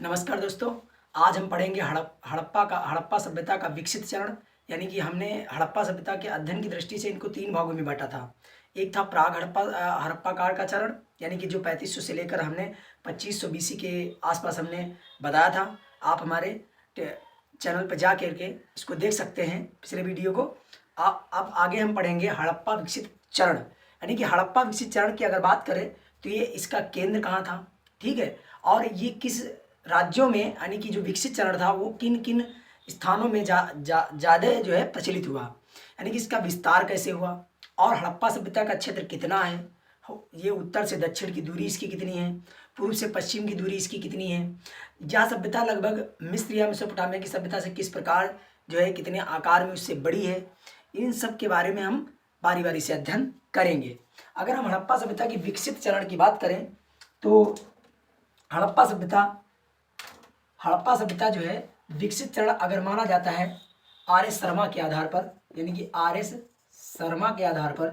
नमस्कार दोस्तों। आज हम पढ़ेंगे हड़प्पा सभ्यता का विकसित चरण। यानी कि हमने हड़प्पा सभ्यता के अध्ययन की दृष्टि से इनको 3 भागों में बांटा था। एक था प्राग हड़प्पा काल का चरण, यानी कि जो 3500 से लेकर हमने 2500 बीसी के आसपास हमने बताया था। आप हमारे चैनल पर जा करके इसको देख सकते हैं, पिछले वीडियो को। अब आगे हम पढ़ेंगे हड़प्पा विकसित चरण। यानी कि हड़प्पा विकसित चरण की अगर बात करें तो ये इसका केंद्र कहाँ था, ठीक है, और ये किस राज्यों में, यानी कि जो विकसित चरण था वो किन किन स्थानों में ज़्यादा जो है प्रचलित हुआ, यानी कि इसका विस्तार कैसे हुआ, और हड़प्पा सभ्यता का क्षेत्र कितना है, ये उत्तर से दक्षिण की दूरी इसकी कितनी है, पूर्व से पश्चिम की दूरी इसकी कितनी है, यह सभ्यता लगभग मिस्र या मेसोपोटामिया की सभ्यता से किस प्रकार जो है, कितने आकार में उससे बड़ी है, इन सब के बारे में हम बारी बारी से अध्ययन करेंगे। अगर हम हड़प्पा सभ्यता की विकसित चरण की बात करें तो हड़प्पा सभ्यता जो है विकसित चरण अगर माना जाता है आर एस शर्मा के आधार पर, यानी कि आर एस शर्मा के आधार पर।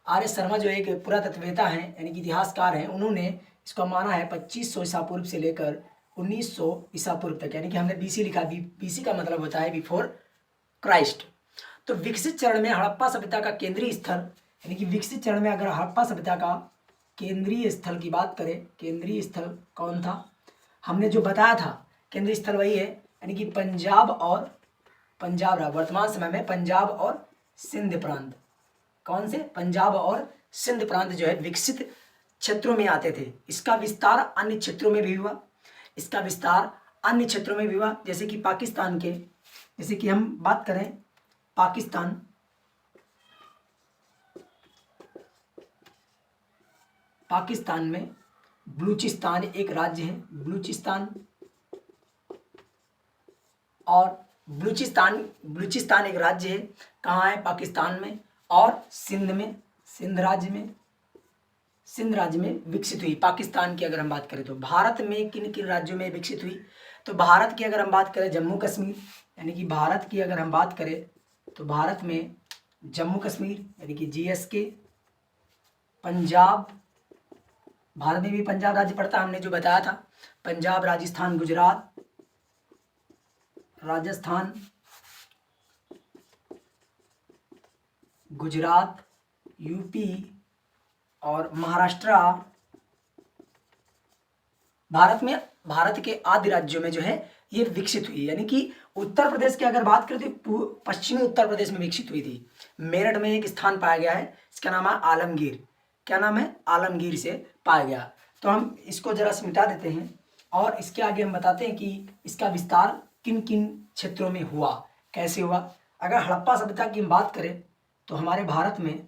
आर एस शर्मा जो एक पुरातत्ववेता हैं, यानी कि इतिहासकार हैं, उन्होंने इसको माना है 2500 ईसा पूर्व से लेकर 1900 ईसा पूर्व तक। यानी कि हमने बीसी लिखा, बीसी का मतलब होता है बिफोर क्राइस्ट। तो विकसित चरण में हड़प्पा सभ्यता का केंद्रीय स्थल, यानी कि विकसित चरण में अगर हड़प्पा सभ्यता का केंद्रीय स्थल की बात करें, केंद्रीय स्थल कौन था, हमने जो बताया था केंद्रीय स्थल वही है, यानी कि पंजाब रहा वर्तमान समय में पंजाब और सिंध प्रांत। कौन से? पंजाब और सिंध प्रांत जो है विकसित क्षेत्रों में आते थे। इसका विस्तार अन्य क्षेत्रों में भी हुआ, जैसे कि पाकिस्तान के, जैसे कि हम बात करें पाकिस्तान में बलूचिस्तान एक राज्य है, बलूचिस्तान एक राज्य है। कहाँ है? पाकिस्तान में। और सिंध राज्य में विकसित हुई। पाकिस्तान की अगर हम बात करें तो भारत में किन किन राज्यों में विकसित हुई, तो भारत की अगर हम बात करें जम्मू कश्मीर, यानी कि भारत की अगर हम बात करें तो भारत में जम्मू कश्मीर, यानी कि जीएसके, पंजाब, भारत में भी पंजाब राज्य पड़ता है, हमने जो बताया था, पंजाब, राजस्थान, गुजरात, यूपी और महाराष्ट्र। भारत के आदि राज्यों में जो है ये विकसित हुई। यानी कि उत्तर प्रदेश की अगर बात करें तो पश्चिमी उत्तर प्रदेश में विकसित हुई थी। मेरठ में एक स्थान पाया गया है, इसका नाम है आलमगीर। क्या नाम है? आलमगीर से पाया गया। तो हम इसको जरा मिटा देते हैं और इसके आगे हम बताते हैं कि इसका विस्तार किन किन क्षेत्रों में हुआ, कैसे हुआ। अगर हड़प्पा सभ्यता की हम बात करें तो हमारे भारत में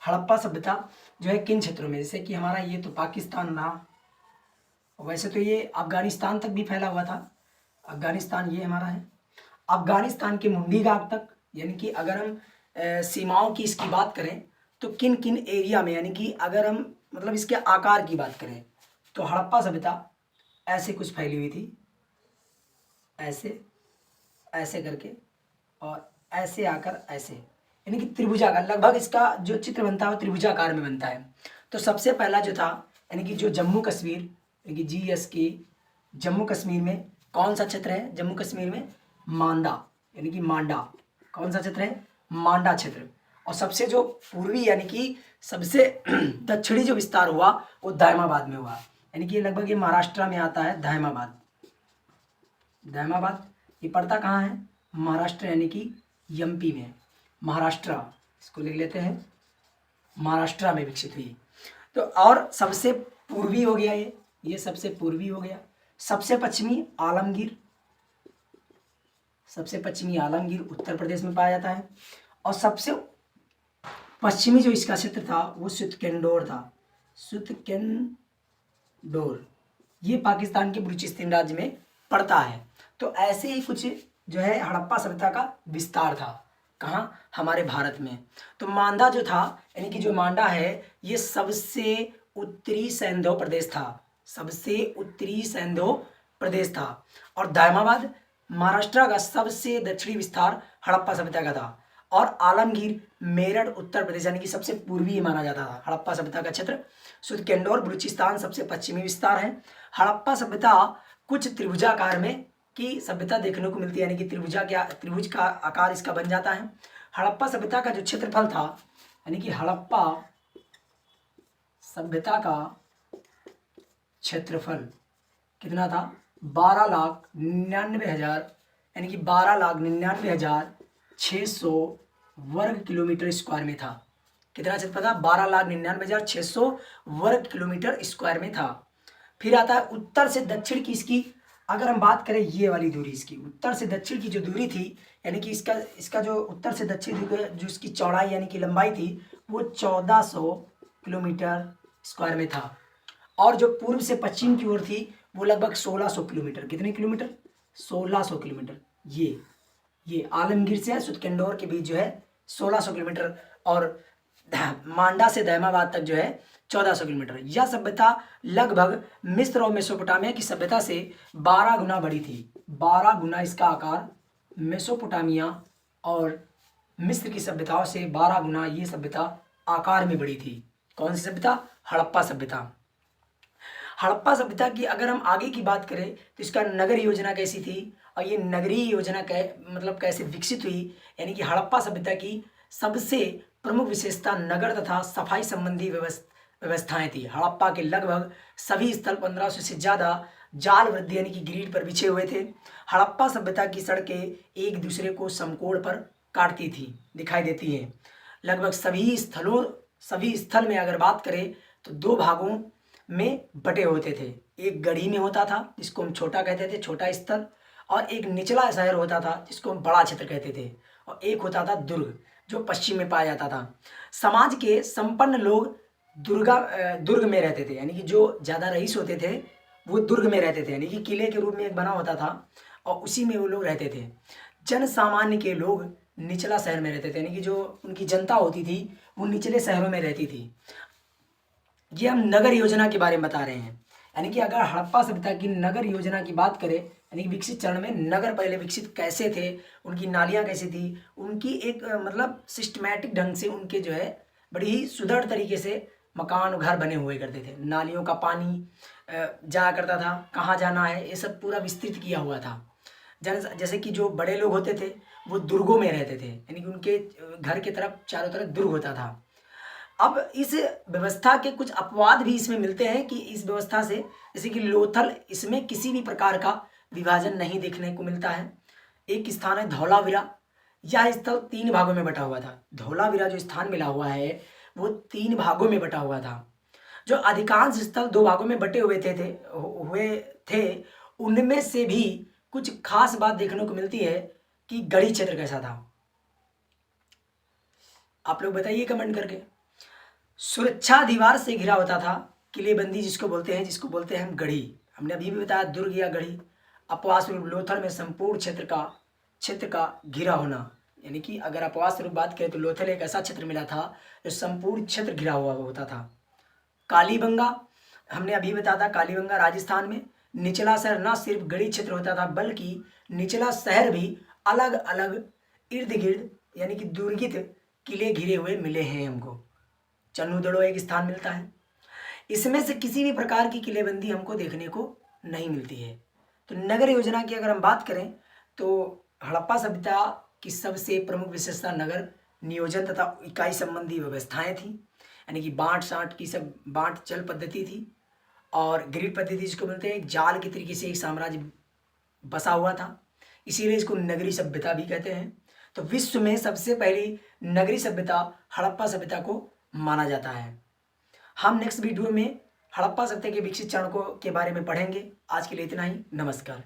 हड़प्पा सभ्यता जो है किन क्षेत्रों में, जैसे कि हमारा ये तो पाकिस्तान रहा, वैसे तो ये अफगानिस्तान तक भी फैला हुआ था। अफगानिस्तान ये हमारा है, अफगानिस्तान के मुंडी घाट तक। यानी कि अगर हम सीमाओं की इसकी बात करें तो किन किन एरिया में, यानी कि अगर हम मतलब इसके आकार की बात करें तो हड़प्पा सभ्यता ऐसे कुछ फैली हुई थी, ऐसे करके, और ऐसे आकर ऐसे, यानी कि त्रिभुजाकार। लगभग इसका जो चित्र बनता है वो त्रिभुजाकार में बनता है। तो सबसे पहला जो था, यानी कि जो जम्मू कश्मीर, यानी कि GSK, जम्मू कश्मीर में कौन सा क्षेत्र है? जम्मू कश्मीर में मांडा, यानी कि मांडा। कौन सा क्षेत्र है? मांडा क्षेत्र। और सबसे जो पूर्वी, यानी कि सबसे दक्षिणी जो विस्तार हुआ वो दायमाबाद में हुआ, यानी कि लगभग ये महाराष्ट्र में आता है। दायमाबाद ये पड़ता कहाँ है? महाराष्ट्र, यानी कि MP में, महाराष्ट्र, इसको लिख लेते हैं, महाराष्ट्र में विकसित हुई। तो और सबसे पूर्वी हो गया ये सबसे पूर्वी हो गया। सबसे पश्चिमी आलमगीर उत्तर प्रदेश में पाया जाता है। और सबसे पश्चिमी जो इसका क्षेत्र था वो सुतकेंडोर था। ये पाकिस्तान के बलूचिस्तान राज्य में पड़ता है। तो ऐसे ही कुछ जो है हड़प्पा सभ्यता का विस्तार था। कहाँ? हमारे भारत में। तो मांडा जो था, यानी कि जो मांडा है, ये सबसे उत्तरी सैंधव प्रदेश था, सबसे उत्तरी सैंधव प्रदेश था। और दायमाबाद महाराष्ट्र का सबसे दक्षिणी विस्तार हड़प्पा सभ्यता का था। और आलमगीर मेरठ उत्तर प्रदेश यानी कि सबसे पूर्वी माना जाता था हड़प्पा सभ्यता का क्षेत्र। सुदकेंडोर बलूचिस्तान सबसे पश्चिमी विस्तार है। हड़प्पा सभ्यता कुछ त्रिभुजाकार में की सभ्यता देखने को मिलती है, यानी कि त्रिभुज का आकार इसका बन जाता है। हड़प्पा सभ्यता का जो क्षेत्रफल था, यानी कि हड़प्पा सभ्यता का क्षेत्रफल कितना था? 12,99,000, यानी कि 12,99,600 वर्ग किलोमीटर स्क्वायर में था। कितना क्षेत्रफल था? 12,99,600 वर्ग किलोमीटर स्क्वायर में था। फिर आता है उत्तर से दक्षिण की इसकी, अगर हम बात करें ये वाली दूरी इसकी, उत्तर से दक्षिण की जो दूरी थी, यानी कि इसका जो उत्तर से दक्षिण जो इसकी चौड़ाई यानी कि लंबाई थी, वो 1400 किलोमीटर स्क्वायर में था। और जो पूर्व से पश्चिम की ओर थी, वो लगभग 1600 किलोमीटर। कितने किलोमीटर? 1600 किलोमीटर। ये आलमगीर से सुदकेंडोर के बीच जो है 1600 किलोमीटर, और मांडा से दायमाबाद तक जो है 1400 किलोमीटर। यह सभ्यता लगभग मिस्र और मेसोपोटामिया की सभ्यता से 12 गुना बड़ी थी। 12 गुना इसका आकार मेसोपोटामिया और मिस्र की सभ्यताओं से 12 गुना ये सभ्यता आकार में बड़ी थी। कौन सी सभ्यता? हड़प्पा सभ्यता। हड़प्पा सभ्यता की अगर हम आगे की बात करें तो इसका नगर योजना कैसी थी, और ये नगरीय योजना मतलब कैसे विकसित हुई, यानी कि हड़प्पा सभ्यता की सबसे प्रमुख विशेषता नगर तथा सफाई संबंधी व्यवस्थाएं थी। हड़प्पा के लगभग सभी स्थल 1500 से ज़्यादा जाल वृद्धि यानी कि ग्रिड पर बिछे हुए थे। हड़प्पा सभ्यता की सड़कें एक दूसरे को समकोण पर काटती थी, दिखाई देती हैं। लगभग सभी स्थल में अगर बात करें तो दो भागों में बटे होते थे। एक गढ़ी में होता था जिसको हम छोटा कहते थे, छोटा स्थल, और एक निचला शहर होता था जिसको हम बड़ा क्षेत्र कहते थे, और एक होता था दुर्ग जो पश्चिम में पाया जाता था। समाज के संपन्न लोग दुर्ग में रहते थे, यानी कि जो ज़्यादा रईस होते थे वो दुर्ग में रहते थे, यानी कि किले के रूप में एक बना होता था और उसी में वो लोग रहते थे। जन सामान्य के लोग निचला शहर में रहते थे, यानी कि जो उनकी जनता होती थी वो निचले शहरों में रहती थी। ये हम नगर योजना के बारे में बता रहे हैं, यानी कि अगर हड़प्पा सभ्यता की नगर योजना की बात करें, यानी कि विकसित चरण में नगर पहले विकसित कैसे थे, उनकी नालियाँ कैसी थी, उनकी एक मतलब सिस्टमैटिक ढंग से उनके जो है बड़ी ही सुदृढ़ तरीके से मकान घर बने हुए करते थे। नालियों का पानी जाया करता था, कहाँ जाना है ये सब पूरा विस्तृत किया हुआ था। जैसे कि जो बड़े लोग होते थे वो दुर्गों में रहते थे, यानी कि उनके घर की तरफ चारों तरफ दुर्ग होता था। अब इस व्यवस्था के कुछ अपवाद भी इसमें मिलते हैं कि इस व्यवस्था से, जैसे कि लोथल, इसमें किसी भी प्रकार का विभाजन नहीं देखने को मिलता है। एक स्थान है धौलावीरा, यह स्थल 3 भागों में बटा हुआ था। धौलावीरा जो स्थान मिला हुआ है वो 3 भागों में बटा हुआ था। जो अधिकांश स्थल 2 भागों में बटे हुए थे उनमें से भी कुछ खास बात देखने को मिलती है कि गढ़ी क्षेत्र कैसा था। आप लोग बताइए कमेंट करके। सुरक्षा दीवार से घिरा होता था, किलेबंदी जिसको बोलते हैं हम गढ़ी। हमने अभी भी बताया दुर्ग या गढ़ी। अपवास रूप लोथल में संपूर्ण क्षेत्र का घिरा होना, यानी कि अगर अपवास रूप बात करें तो लोथल एक ऐसा क्षेत्र मिला था जो संपूर्ण क्षेत्र घिरा हुआ होता था। कालीबंगा हमने अभी बताया था, कालीबंगा राजस्थान में निचला शहर न सिर्फ गढ़ी क्षेत्र होता था बल्कि निचला शहर भी अलग अलग इर्द गिर्द यानी कि दुर्गित किले घिरे हुए मिले हैं हमको। चन्नूदड़ो एक स्थान मिलता है, इसमें से किसी भी प्रकार की किलेबंदी हमको देखने को नहीं मिलती है। तो नगर योजना की अगर हम बात करें तो हड़प्पा सभ्यता की सबसे प्रमुख विशेषता नगर नियोजन तथा इकाई संबंधी व्यवस्थाएं थी, यानी कि बांट चल पद्धति थी और ग्रिड पद्धति जिसको बोलते हैं, एक जाल के तरीके से एक साम्राज्य बसा हुआ था, इसीलिए इसको नगरी सभ्यता भी कहते हैं। तो विश्व में सबसे पहली नगरी सभ्यता हड़प्पा सभ्यता को माना जाता है। हम नेक्स्ट वीडियो में हड़प्पा सभ्यता के विकसित चरण के बारे में पढ़ेंगे। आज के लिए इतना ही, नमस्कार।